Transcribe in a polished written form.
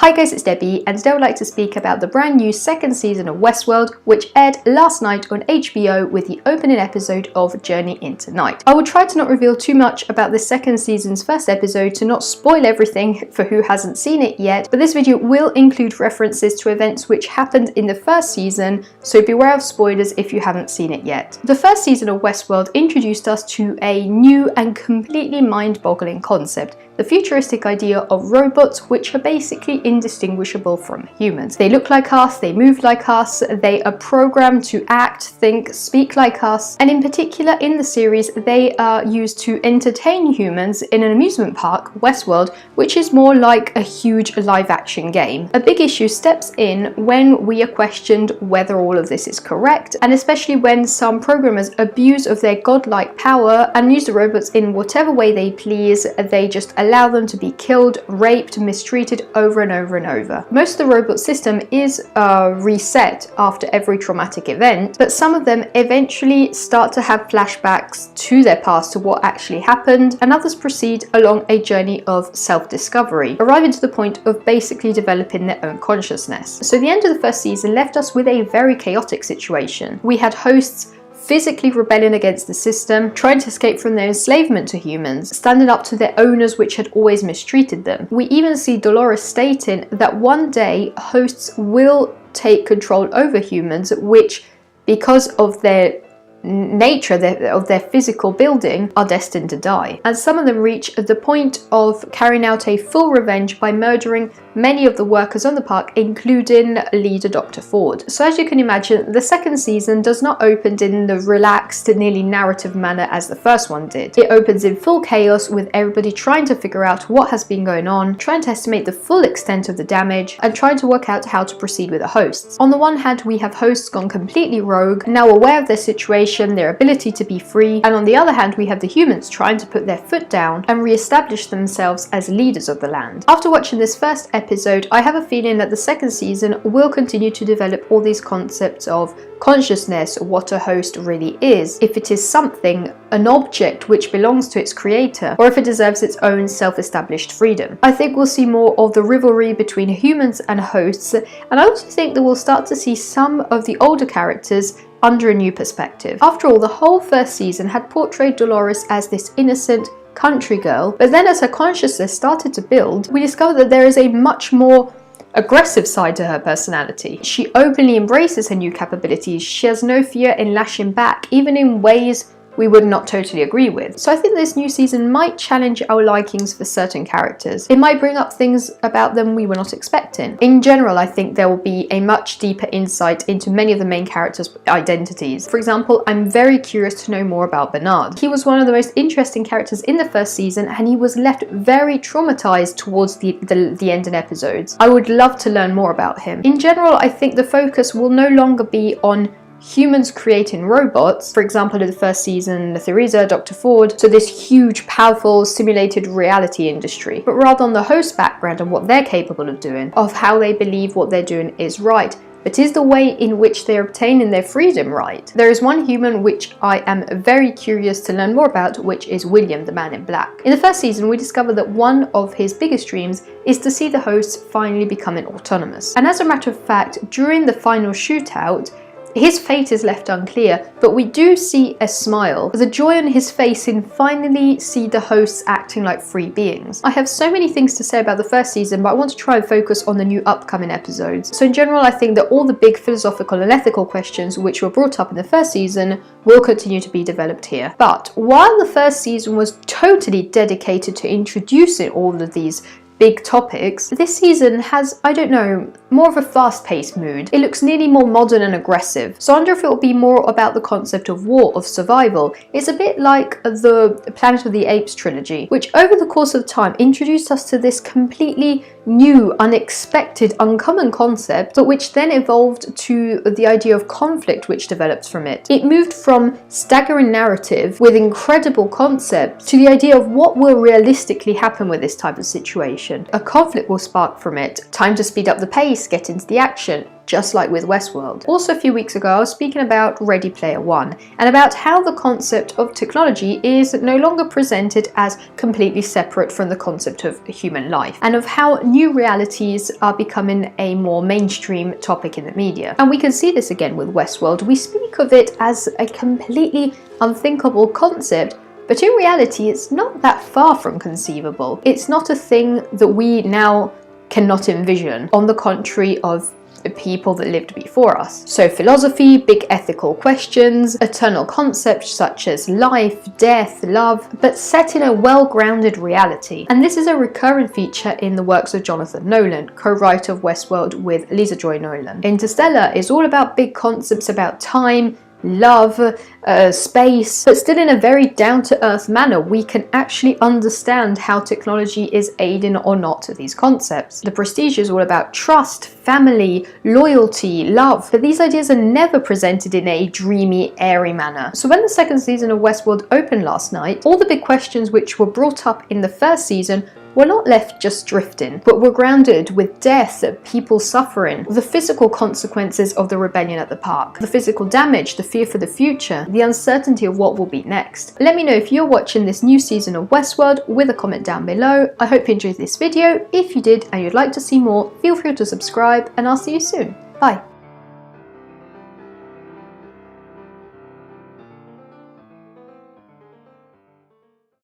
Hi guys, it's Debbie, and today I would like to speak about the brand new second season of Westworld, which aired last night on HBO with the opening episode of Journey into Night. I will try to not reveal too much about this second season's first episode to not spoil everything for who hasn't seen it yet, but this video will include references to events which happened in the first season, so beware of spoilers if you haven't seen it yet. The first season of Westworld introduced us to a new and completely mind-boggling concept, the futuristic idea of robots which are basically indistinguishable from humans. They look like us, they move like us, they are programmed to act, think, speak like us, and in particular in the series they are used to entertain humans in an amusement park, Westworld, which is more like a huge live-action game. A big issue steps in when we are questioned whether all of this is correct, and especially when some programmers abuse of their godlike power and use the robots in whatever way they please. They just allow them to be killed, raped, mistreated over and over and over. Most of the robot system is reset after every traumatic event, but some of them eventually start to have flashbacks to their past, to what actually happened, and others proceed along a journey of self-discovery, arriving to the point of basically developing their own consciousness. So the end of the first season left us with a very chaotic situation. We had hosts physically rebelling against the system, trying to escape from their enslavement to humans, standing up to their owners which had always mistreated them. We even see Dolores stating that one day hosts will take control over humans, which, because of their nature of their physical building, are destined to die. And some of them reach the point of carrying out a full revenge by murdering many of the workers on the park, including leader Dr. Ford. So as you can imagine, the second season does not open in the relaxed, nearly narrative manner as the first one did. It opens in full chaos, with everybody trying to figure out what has been going on, trying to estimate the full extent of the damage, and trying to work out how to proceed with the hosts. On the one hand, we have hosts gone completely rogue, now aware of their situation, their ability to be free, and on the other hand we have the humans trying to put their foot down and re-establish themselves as leaders of the land. After watching this first episode, I have a feeling that the second season will continue to develop all these concepts of consciousness, what a host really is, if it is something, an object which belongs to its creator, or if it deserves its own self-established freedom. I think we'll see more of the rivalry between humans and hosts, and I also think that we'll start to see some of the older characters under a new perspective. After all, the whole first season had portrayed Dolores as this innocent country girl, but then as her consciousness started to build, we discovered that there is a much more aggressive side to her personality. She openly embraces her new capabilities. She has no fear in lashing back, even in ways we would not totally agree with. So I think this new season might challenge our likings for certain characters. It might bring up things about them we were not expecting. In general, I think there will be a much deeper insight into many of the main characters' identities. For example, I'm very curious to know more about Bernard. He was one of the most interesting characters in the first season, and he was left very traumatized towards the ending episodes. I would love to learn more about him. In general, I think the focus will no longer be on humans creating robots, for example in the first season, Theresa, Dr. Ford, so this huge, powerful, simulated reality industry, but rather on the host background and what they're capable of doing, of how they believe what they're doing is right, but is the way in which they're obtaining their freedom right? There is one human which I am very curious to learn more about, which is William, the Man in Black. In the first season, we discovered that one of his biggest dreams is to see the hosts finally becoming autonomous. And as a matter of fact, during the final shootout, his fate is left unclear, but we do see a smile, the joy on his face in finally see the hosts acting like free beings. I have so many things to say about the first season, but I want to try and focus on the new upcoming episodes. So in general, I think that all the big philosophical and ethical questions which were brought up in the first season will continue to be developed here. But while the first season was totally dedicated to introducing all of these big topics, this season has, I don't know, more of a fast-paced mood. It looks nearly more modern and aggressive. So I wonder if it will be more about the concept of war, of survival. It's a bit like the Planet of the Apes trilogy, which over the course of time introduced us to this completely new, unexpected, uncommon concept, but which then evolved to the idea of conflict which develops from it. It moved from staggering narrative with incredible concepts to the idea of what will realistically happen with this type of situation. A conflict will spark from it, time to speed up the pace, get into the action, just like with Westworld. Also a few weeks ago I was speaking about Ready Player One and about how the concept of technology is no longer presented as completely separate from the concept of human life, and of how new realities are becoming a more mainstream topic in the media. And we can see this again with Westworld. We speak of it as a completely unthinkable concept, but in reality it's not that far from conceivable. It's not a thing that we now cannot envision, on the contrary of the people that lived before us. So philosophy, big ethical questions, eternal concepts such as life, death, love, but set in a well-grounded reality. And this is a recurrent feature in the works of Jonathan Nolan, co-writer of Westworld with Lisa Joy Nolan. Interstellar is all about big concepts about time, love, space, but still in a very down-to-earth manner. We can actually understand how technology is aiding or not these concepts. The Prestige is all about trust, family, loyalty, love, but these ideas are never presented in a dreamy, airy manner. So when the second season of Westworld opened last night, all the big questions which were brought up in the first season were not left just drifting, but were grounded with death, people suffering, the physical consequences of the rebellion at the park, the physical damage, the fear for the future, the uncertainty of what will be next. Let me know if you're watching this new season of Westworld with a comment down below. I hope you enjoyed this video. If you did and you'd like to see more, feel free to subscribe, and I'll see you soon. Bye.